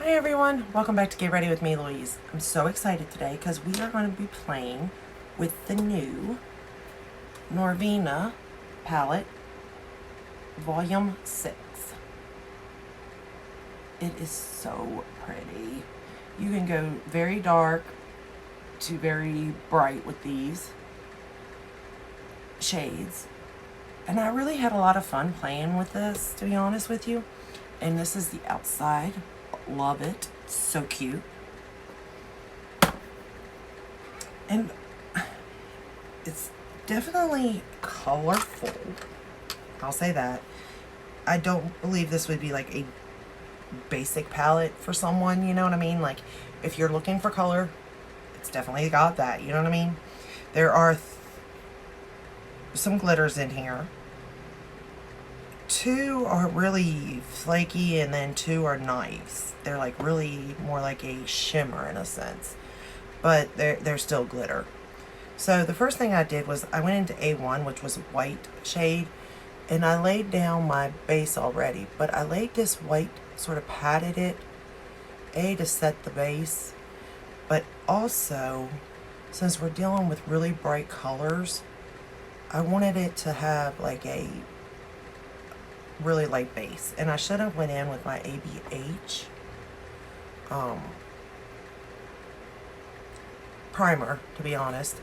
Hey everyone, welcome back to Get Ready with me, Louise. I'm so excited today because we are going to be playing with the new Norvina palette, Vol.6. It is so pretty. You can go very dark to very bright with these shades. And I really had a lot of fun playing with this, to be honest with you. And this is the outside. Love it. So cute. And it's definitely colorful. I'll say that. I don't believe this would be like a basic palette for someone, you know what I mean? Like, if you're looking for color, it's definitely got that, you know what I mean? There are some glitters in here. Two are really flaky and then two are nice. They're like really more like a shimmer in a sense, but they're still glitter. So the first thing I did was I went into A1, which was a white shade, and I laid down my base already, but I laid this white, sort of patted it, to set the base, but also, since we're dealing with really bright colors, I wanted it to have like a really light base. And I should have went in with my ABH primer, to be honest,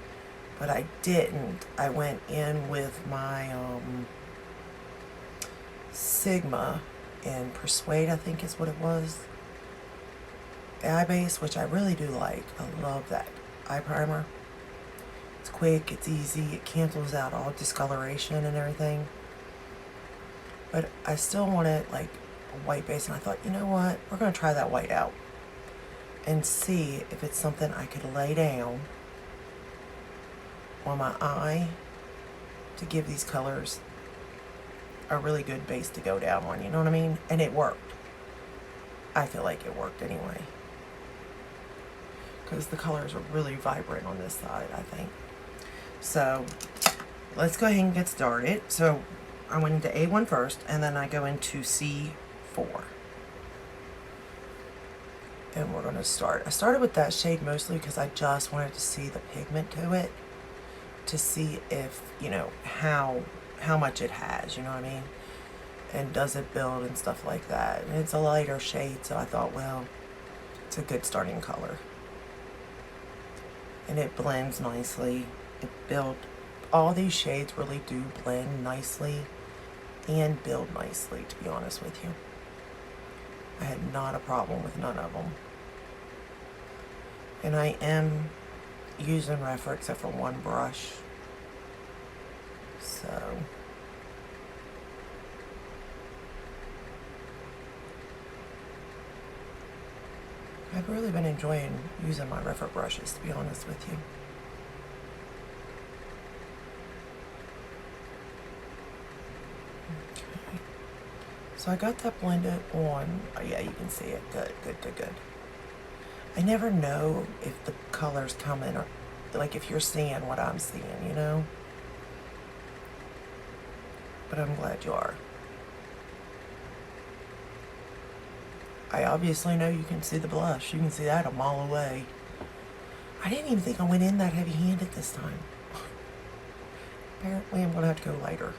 but I didn't. I went in with my Sigma and Persuade, I think is what it was, eye base, which I really do like. I love that eye primer. It's quick, it's easy, it cancels out all discoloration and everything. But I still wanted like a white base, and I thought, you know what, we're going to try that white out and see if it's something I could lay down on my eye to give these colors a really good base to go down on, you know what I mean? And it worked. I feel like it worked anyway, because the colors are really vibrant on this side, I think. So let's go ahead and get started. So I went into A1 first, and then I go into C4. And we're going to start. I started with that shade mostly because I just wanted to see the pigment to it, to see if, you know, how much it has, you know what I mean? And does it build and stuff like that. And it's a lighter shade, so I thought, well, it's a good starting color. And it blends nicely. It built, all these shades really do blend nicely and build nicely, to be honest with you. I had not a problem with none of them. And I am using Refer except for one brush. So I've really been enjoying using my Refer brushes, to be honest with you. Okay. So I got that blended on. Oh yeah, you can see it. Good, good, good, good. I never know if the colors come in, or like if you're seeing what I'm seeing, you know? But I'm glad you are. I obviously know you can see the blush. You can see that a mile away. I didn't even think I went in that heavy-handed this time. Apparently I'm going to have to go lighter.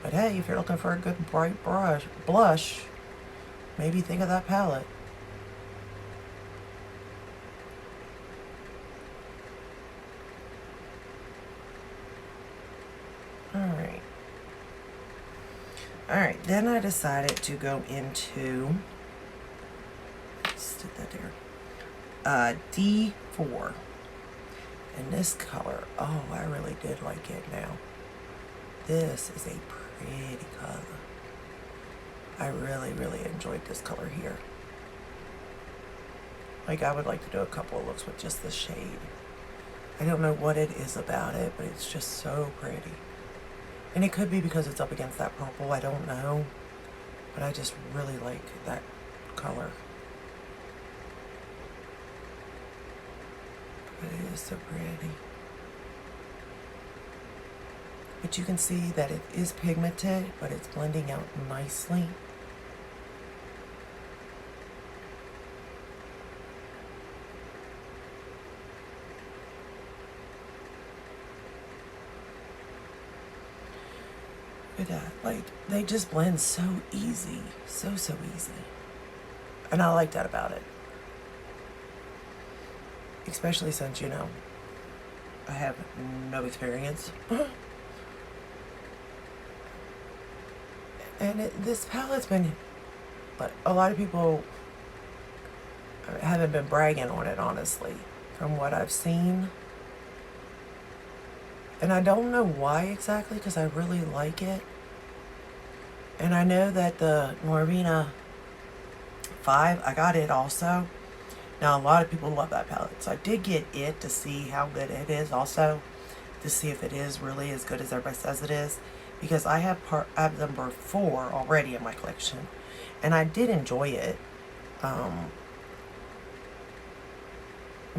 But hey, if you're looking for a good bright blush, maybe think of that palette. Alright, then I decided to go into, let's stick that there, D4. And this color, oh, I really did like it now. This is a pretty color. I really, really enjoyed this color here. Like, I would like to do a couple of looks with just this shade. I don't know what it is about it, but it's just so pretty. And it could be because it's up against that purple, I don't know. But I just really like that color. But it is so pretty. But you can see that it is pigmented, but it's blending out nicely. at that. Like, they just blend so easy. So easy. And I like that about it. Especially since, you know, I have no experience. And this palette's been, like, a lot of people haven't been bragging on it, honestly, from what I've seen. And I don't know why exactly, because I really like it. And I know that the Norvina 5, I got it also. Now, a lot of people love that palette. So I did get it to see how good it is also. To see if it is really as good as everybody says it is. Because I have number 4 already in my collection. And I did enjoy it.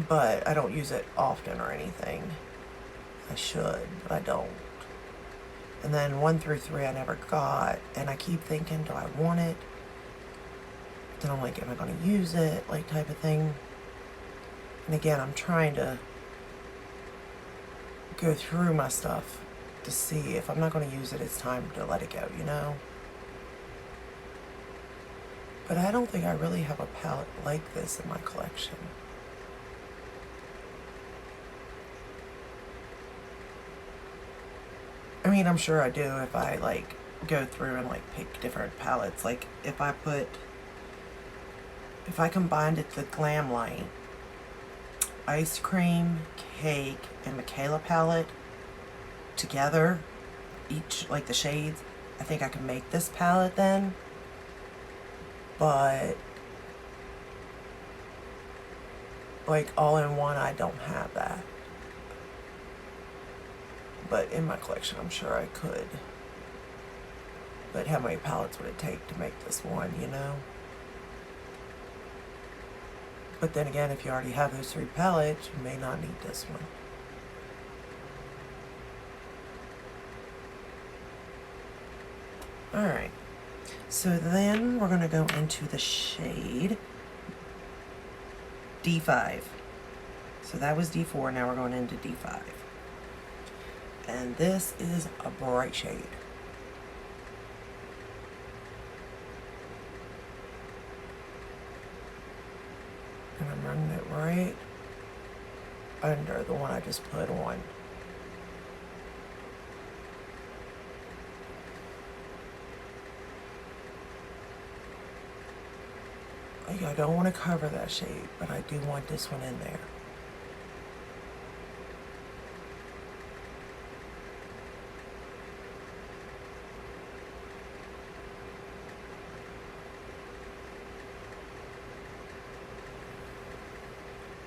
But I don't use it often or anything. I should, but I don't. And then 1 through 3 I never got. And I keep thinking, do I want it? Then I'm like, am I going to use it? Like, type of thing. And again, I'm trying to go through my stuff to see if I'm not going to use it, it's time to let it go, you know? But I don't think I really have a palette like this in my collection. I mean, I'm sure I do if I, like, go through and, like, pick different palettes. Like, if I combined it, the Glam Light, Ice Cream, Cake, and Michaela palette together, each, like, the shades, I think I can make this palette then. But, like, all in one, I don't have that. But in my collection, I'm sure I could. But how many palettes would it take to make this one, you know? But then again, if you already have those 3 palettes, you may not need this one. Alright. So then we're going to go into the shade D5. So that was D4, now we're going into D5. And this is a bright shade. And I'm running it right under the one I just put on. Like, I don't want to cover that shade, but I do want this one in there.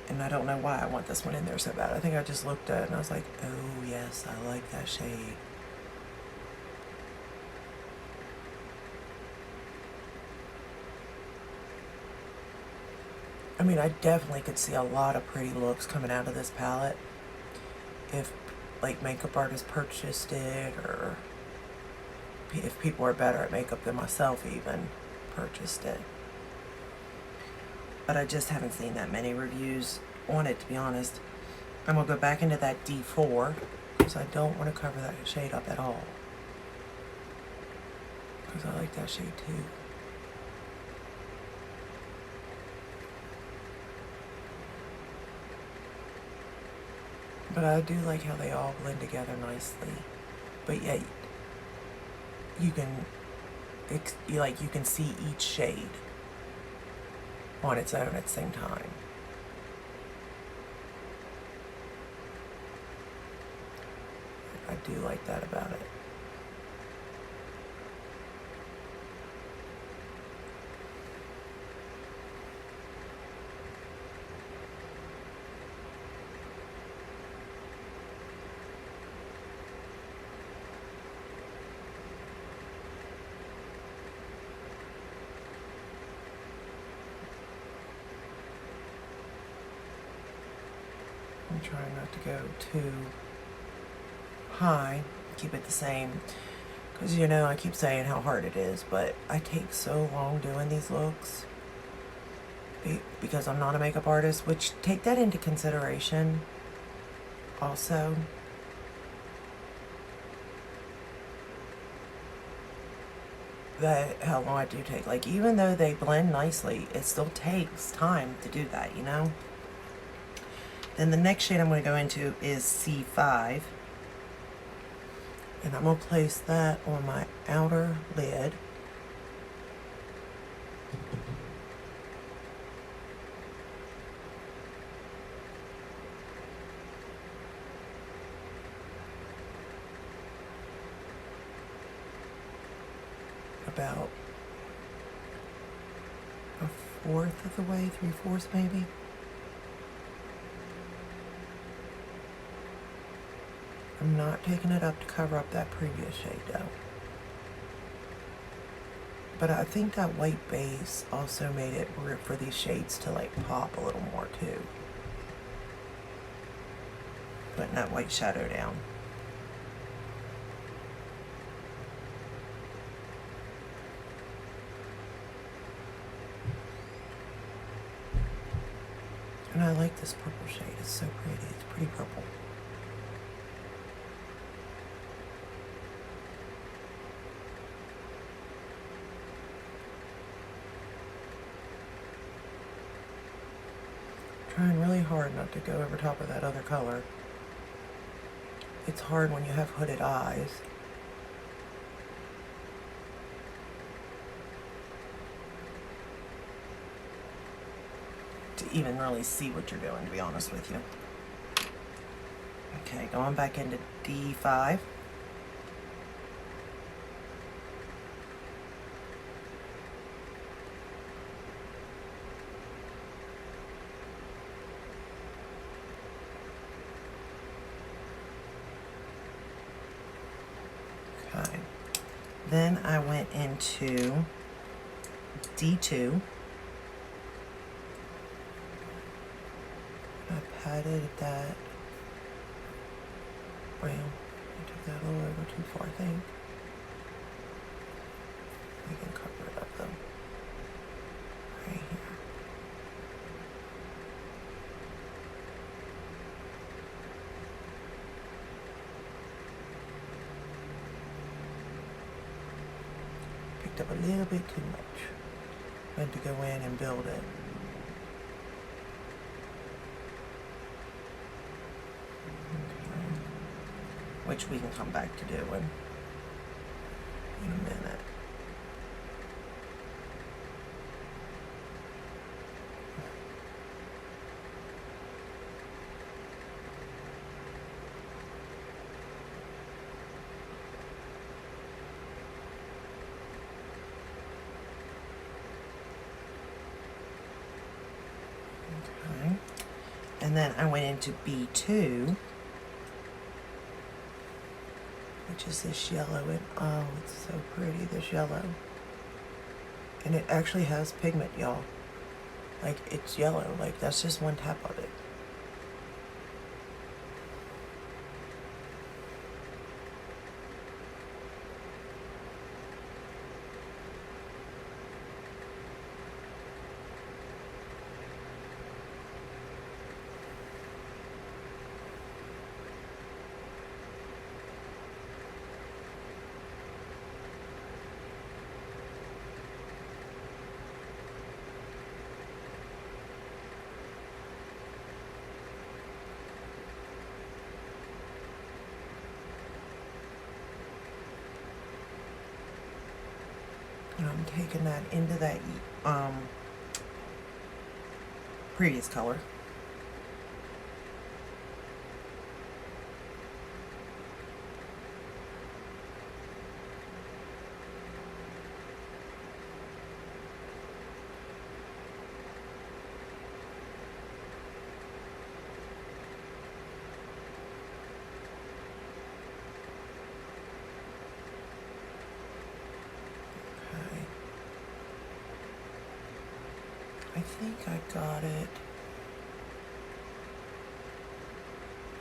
And I don't know why I want this one in there so bad. I think I just looked at it and I was like, oh yes, I like that shade. I mean, I definitely could see a lot of pretty looks coming out of this palette if, like, makeup artists purchased it, or if people are better at makeup than myself even purchased it. But I just haven't seen that many reviews on it, to be honest. I'm going to go back into that D4 because I don't want to cover that shade up at all. Because I like that shade too. But I do like how they all blend together nicely. But yet, you can see each shade on its own at the same time. I do like that about it. I'm trying not to go too high, keep it the same, because, you know, I keep saying how hard it is, but I take so long doing these looks because I'm not a makeup artist, which, take that into consideration also. that how long it do take. Like, even though they blend nicely, it still takes time to do that, you know? Then the next shade I'm going to go into is C5. And I'm going to place that on my outer lid. About a fourth of the way, 3/4 maybe. I'm not taking it up to cover up that previous shade though. But I think that white base also made it for these shades to like pop a little more too. Putting that white shadow down. And I like this purple shade, it's so pretty, it's pretty purple. Trying really hard not to go over top of that other color. It's hard when you have hooded eyes. To even really see what you're doing, to be honest with you. Okay, going back into D5. Okay. Then I went into D2. I patted that. Well, I took that a little over too far, I think. We can cover it up though. Right here. Picked up a little bit too much. Went to go in and build it. Which we can come back to doing in a minute. Okay. And then I went into B2. Which is this yellow, and oh, it's so pretty, this yellow. And it actually has pigment, y'all. Like, it's yellow, like that's just one tap of it. And I'm taking that into that previous color. I think I got it.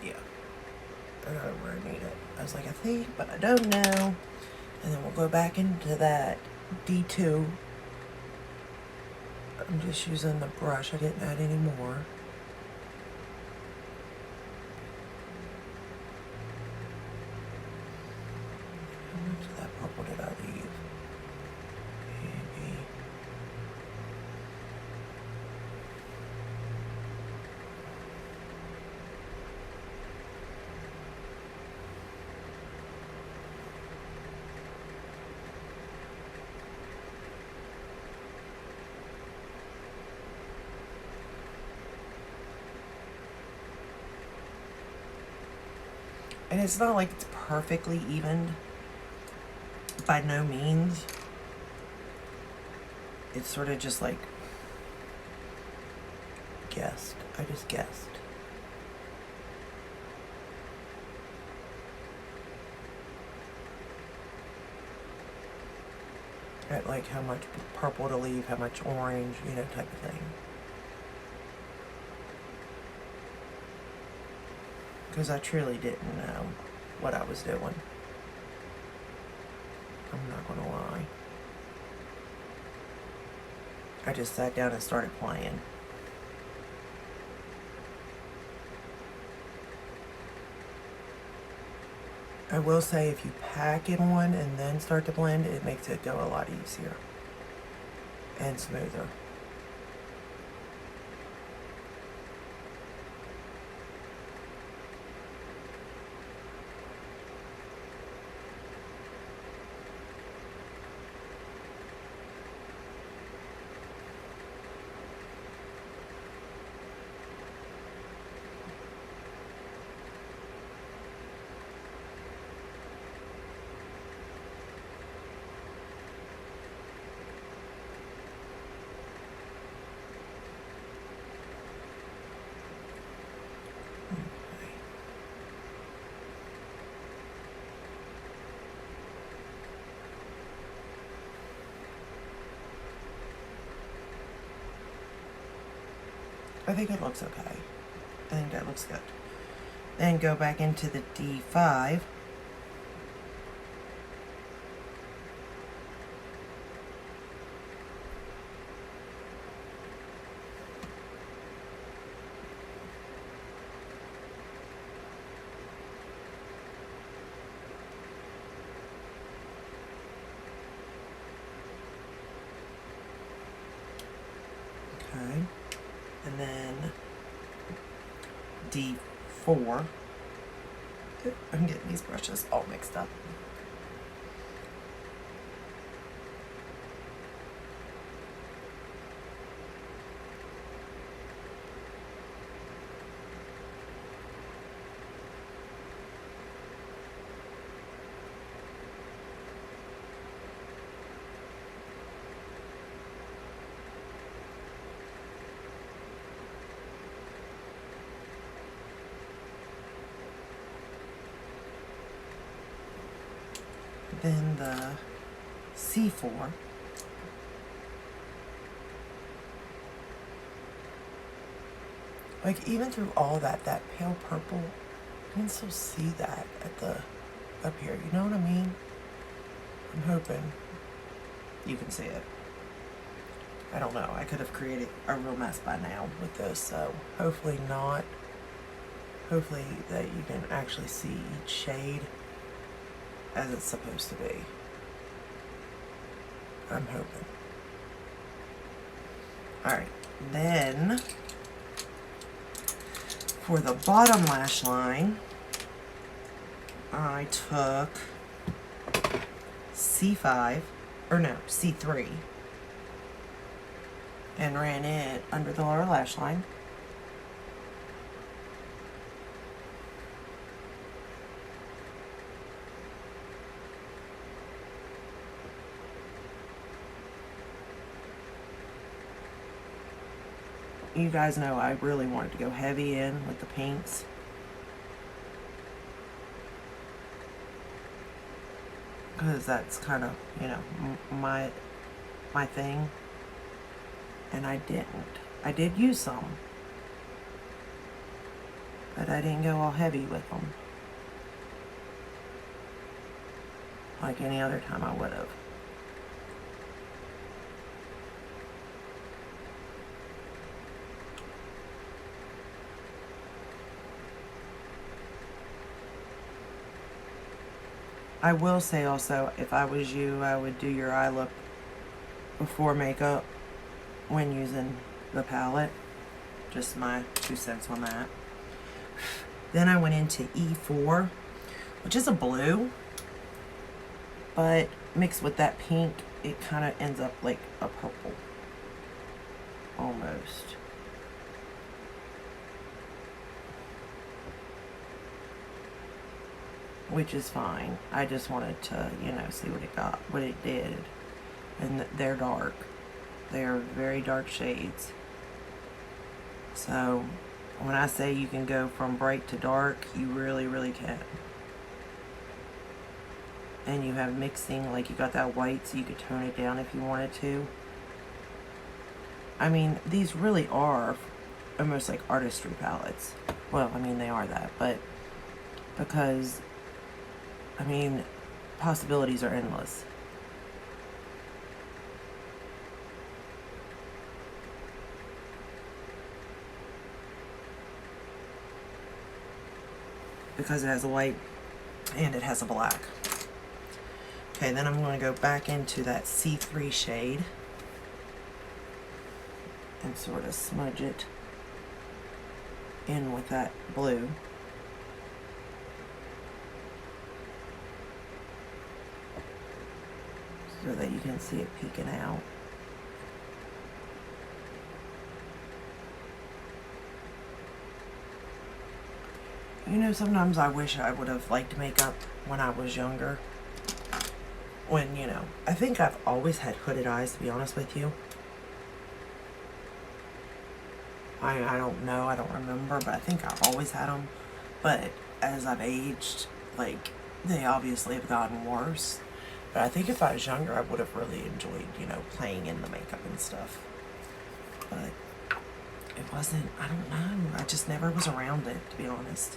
Yeah. I got it where I need it. I was like, I think, but I don't know. And then we'll go back into that D2. I'm just using the brush. I didn't add any more. How much of that purple did I leave? And it's not like it's perfectly evened. By no means. It's sort of just like guessed. I just guessed. At like how much purple to leave, how much orange, you know, type of thing. Because I truly didn't know what I was doing. I'm not going to lie. I just sat down and started playing. I will say if you pack in one and then start to blend, it makes it go a lot easier and smoother. I think it looks okay. I think that looks good. Then go back into the D5. Okay. And then D4. I'm getting these brushes all mixed up. Then the C4. Like even through all that pale purple, you can still see that at the up here. You know what I mean? I'm hoping you can see it. I don't know. I could have created a real mess by now with this, so hopefully not. Hopefully that you can actually see each shade as it's supposed to be. I'm hoping. Alright, then for the bottom lash line, I took C5, or no, C3, and ran it under the lower lash line. You guys know I really wanted to go heavy in with the pinks. Because that's kind of, you know, my thing. And I didn't. I did use some. But I didn't go all heavy with them. Like any other time I would have. I will say also, if I was you, I would do your eye look before makeup when using the palette. Just my 2 cents on that. Then I went into E4, which is a blue, but mixed with that pink, it kind of ends up like a purple, almost. which is fine. I just wanted to, you know, see what it did. And they're dark. They're very dark shades. So when I say you can go from bright to dark, you really, really can. And you have mixing, like you got that white, so you could tone it down if you wanted to. I mean, these really are almost like artistry palettes. Well, I mean, they are that, but because, I mean, possibilities are endless. Because it has a white and it has a black. Okay, then I'm going to go back into that C3 shade and sort of smudge it in with that blue. So that you can see it peeking out. You know, sometimes I wish I would have liked makeup when I was younger. When, you know, I think I've always had hooded eyes, to be honest with you. I don't know, I don't remember, but I think I've always had them. But as I've aged, like, they obviously have gotten worse. But I think if I was younger, I would have really enjoyed, you know, playing in the makeup and stuff. But it wasn't, I don't know, I just never was around it, to be honest.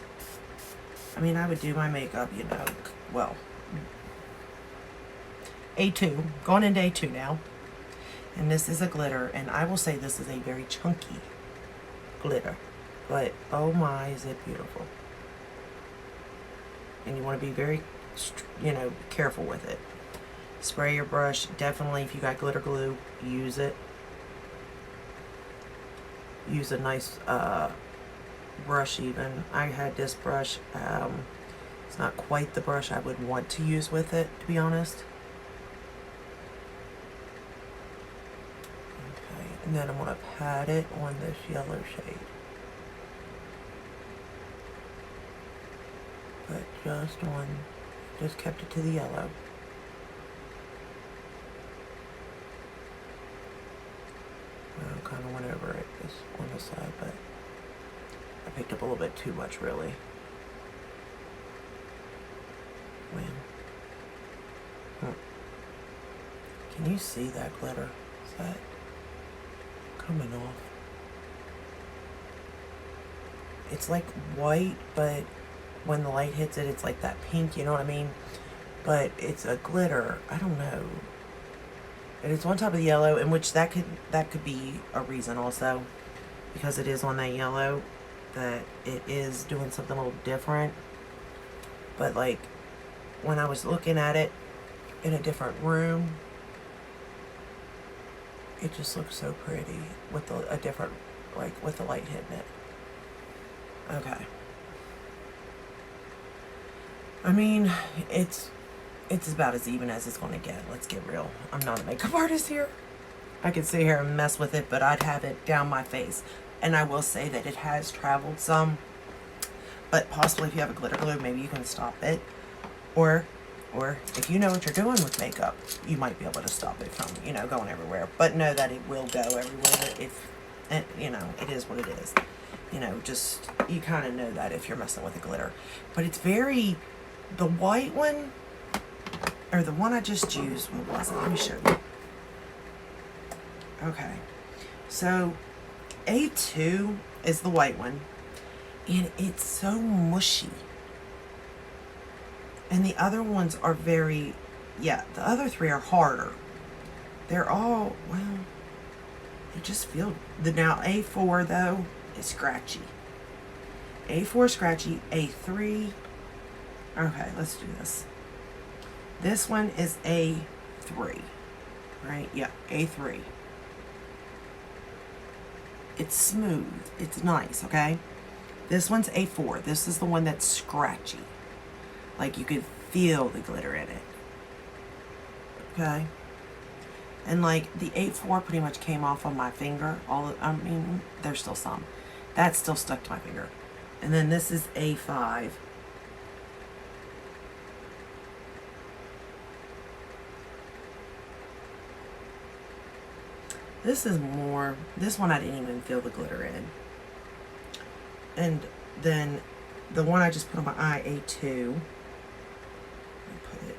I mean, I would do my makeup, you know, well, A2, going into A2 now. And this is a glitter, and I will say this is a very chunky glitter. But, oh my, is it beautiful. And you want to be very, you know, careful with it. Spray your brush, definitely, if you got glitter glue, use it. Use a nice brush even. I had this brush. It's not quite the brush I would want to use with it, to be honest. Okay, and then I'm going to pat it on this yellow shade. But just kept it to the yellow. I kind of went over it just on the side, but I picked up a little bit too much, really. Can you see that glitter? Is that coming off? It's like white, but when the light hits it, it's like that pink, you know what I mean? But it's a glitter. I don't know. And it's on top of the yellow, in which that could be a reason also, because it is on that yellow, that it is doing something a little different. But like when I was looking at it in a different room, it just looks so pretty with a different, like with the light hitting it. Okay. I mean, it's about as even as it's going to get. Let's get real. I'm not a makeup artist here. I could sit here and mess with it, but I'd have it down my face. And I will say that it has traveled some. But possibly if you have a glitter glue, maybe you can stop it. Or if you know what you're doing with makeup, you might be able to stop it from, you know, going everywhere. But know that it will go everywhere if, you know, it is what it is. You know, just, you kind of know that if you're messing with a glitter. But it's very, the white one, or the one I just used, what was it? Let me show you. Okay. So, A2 is the white one. And it's so mushy. And the other ones are very, yeah, the other three are harder. They're all, well, they just feel, now A4 though is scratchy. A4 scratchy, A3, okay, let's do this. This one is A3, right? Yeah, A3. It's smooth, it's nice, okay? This one's A4. This is the one that's scratchy. Like you could feel the glitter in it. Okay? And like the A4 pretty much came off on my finger. I mean, there's still some. That's still stuck to my finger. And then this is A5. This is more, this one I didn't even feel the glitter in. And then the one I just put on my eye, A2. Let me put it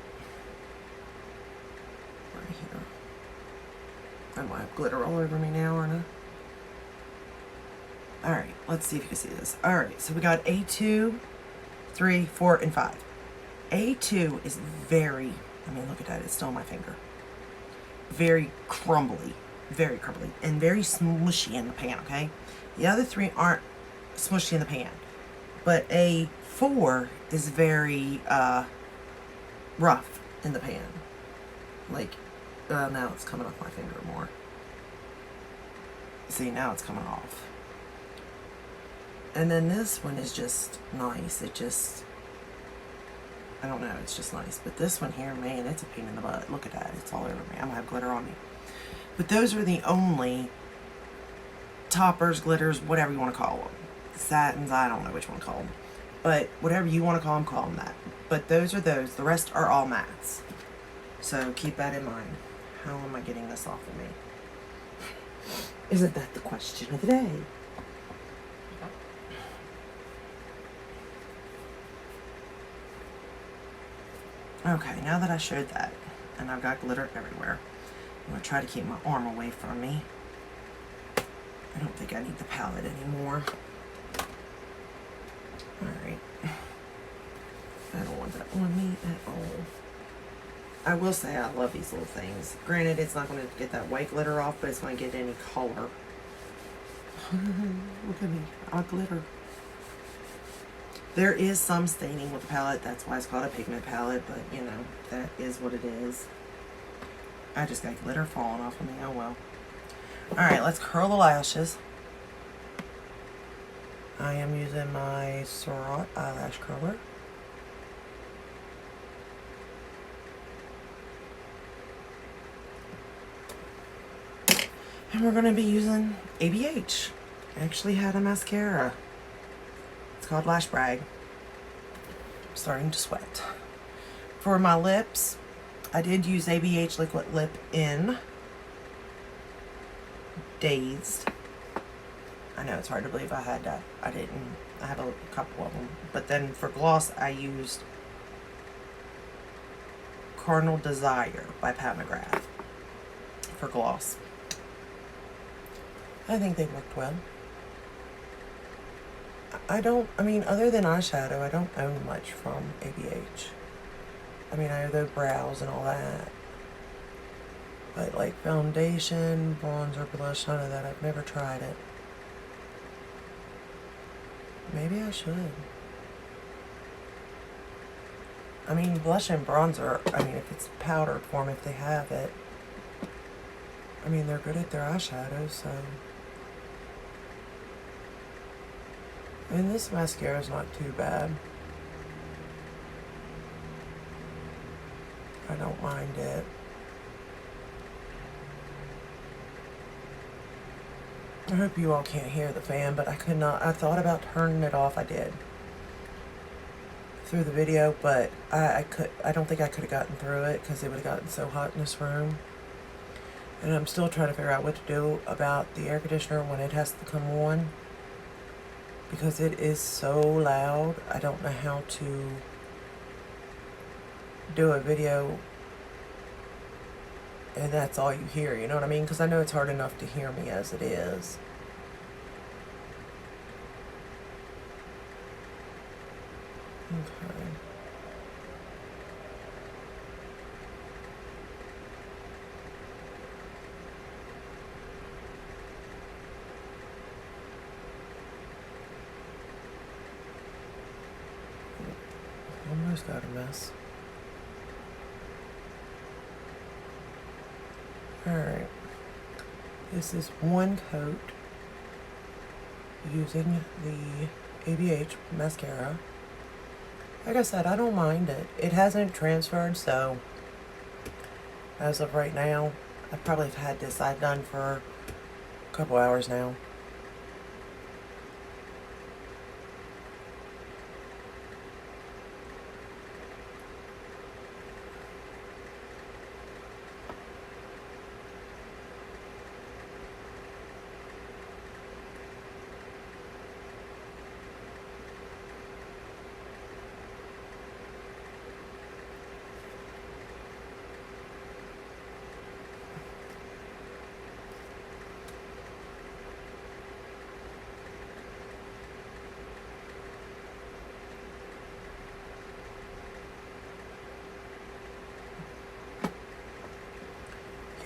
right here. I might have glitter all over me now, aren't I? Alright, let's see if you can see this. Alright, so we got A2, 3, 4, and 5. A2 is very, I mean, look at that, it's still on my finger. Very crumbly, and very smushy in the pan, okay? The other three aren't smushy in the pan, but A4 is very rough in the pan. Like, now it's coming off my finger more. See, now it's coming off. And then this one is just nice. It just, I don't know, it's just nice. But this one here, man, it's a pain in the butt. Look at that, it's all over me. I'm gonna have glitter on me. But those are the only toppers, glitters, whatever you want to call them. Satins, I don't know which one to call them. But whatever you want to call them that. But those are those. The rest are all mattes. So keep that in mind. How am I getting this off of me? Isn't that the question of the day? Okay, now that I showed that, and I've got glitter everywhere, I'm going to try to keep my arm away from me. I don't think I need the palette anymore. Alright. I don't want that on me at all. I will say I love these little things. Granted, it's not going to get that white glitter off, but it's going to get any color. Look at me. I glitter. There is some staining with the palette. That's why it's called a pigment palette, but you know, that is what it is. I just got glitter falling off of me. Oh well. Alright, let's curl the lashes. I am using my Surratt eyelash curler. And we're going to be using ABH. I actually had a mascara. It's called Lash Brag. I'm starting to sweat. For my lips, I did use ABH Liquid Lip in Dazed. I know it's hard to believe I had that. I didn't. I have a couple of them. But then for gloss, I used Carnal Desire by Pat McGrath for gloss. I think they worked well. I mean, other than eyeshadow, I don't own much from ABH. I mean, I owe the brows and all that. But like foundation, bronzer, blush, none of that. I've never tried it. Maybe I should. I mean, blush and bronzer, I mean, if it's powdered form, if they have it. I mean, they're good at their eyeshadows, so. And this mascara is not too bad. I don't mind it. I hope you all can't hear the fan, but I could not. I thought about turning it off. I did through the video, but I don't think I could have gotten through it because it would have gotten so hot in this room. And I'm still trying to figure out what to do about the air conditioner when it has to come on, because it is so loud. I don't know how to do a video and that's all you hear, you know what I mean? Because I know it's hard enough to hear me as it is. Okay. Almost got a mess. Alright, this is one coat using the ABH mascara. Like I said, I don't mind it. It hasn't transferred, so as of right now, I probably have had this I've done for a couple hours now.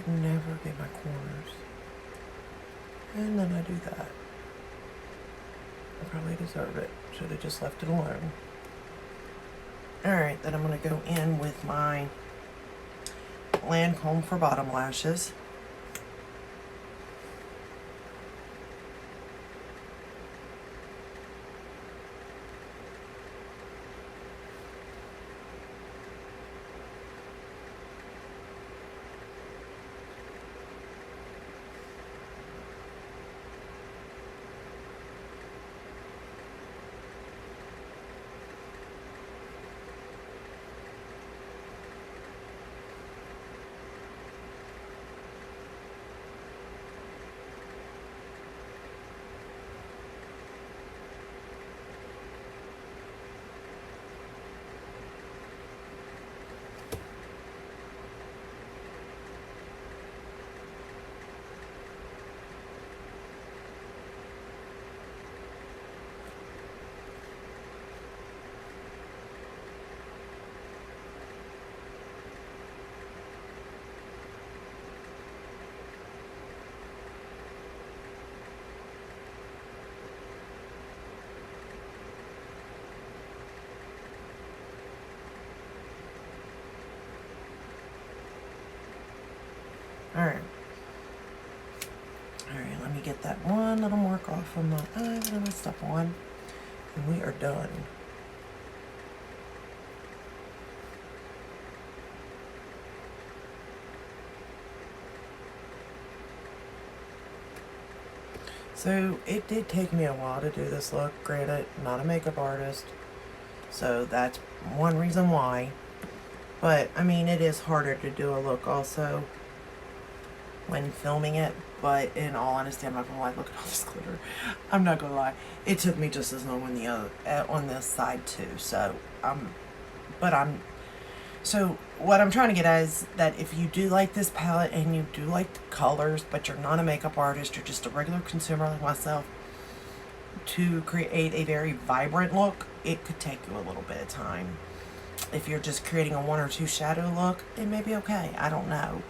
can never get my corners. And then I do that. I probably deserve it. Should have just left it alone. Alright, then I'm going to go in with my Lancome for bottom lashes. Alright. Alright, let me get that one little mark off on the eye that I messed up on. And we are done. So, it did take me a while to do this look. Granted, not a makeup artist. So, that's one reason why. But, I mean, it is harder to do a look also when filming it, but in all honesty, I'm not gonna lie, look at all this glitter. I'm not gonna lie, it took me just as long on the other, on this side too. So so what I'm trying to get at is that if you do like this palette and you do like the colors, but you're not a makeup artist, you're just a regular consumer like myself, to create a very vibrant look, it could take you a little bit of time. If you're just creating a one or two shadow look, it may be okay, I don't know.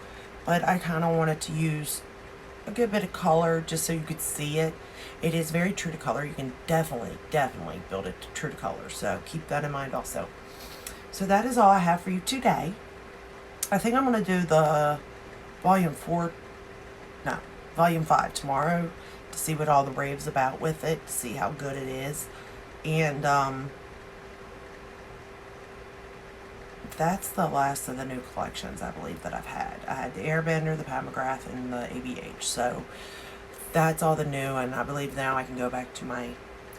But I kind of wanted to use a good bit of color just so you could see it. It is very true to color. You can definitely build it true to color. So keep that in mind also. So that is all I have for you today. I think I'm going to do the volume 5 tomorrow to see what all the rave's about with it, to see how good it is. And that's the last of the new collections I believe that I've had. I had the Airbender, the Pat McGrath, and the ABH. So that's all the new, and I believe now I can go back to my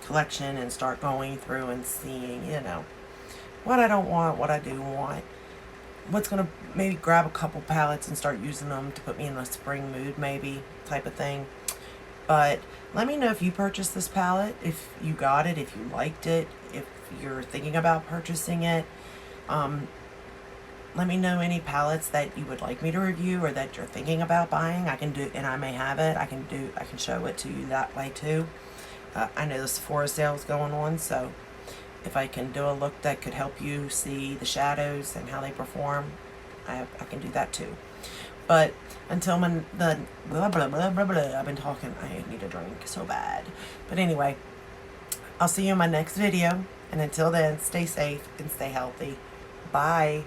collection and start going through and seeing, you know, what I don't want, what I do want, what's going to maybe grab a couple palettes and start using them to put me in a spring mood maybe type of thing. But let me know if you purchased this palette, if you got it, if you liked it, if you're thinking about purchasing it. Let me know any palettes that you would like me to review or that you're thinking about buying. I can do, and I may have it. I can show it to you that way too. I know the Sephora sale is going on, so if I can do a look that could help you see the shadows and how they perform, I can do that too. But until the blah blah blah blah blah, I've been talking. I need a drink so bad. But anyway, I'll see you in my next video. And until then, stay safe and stay healthy. Bye.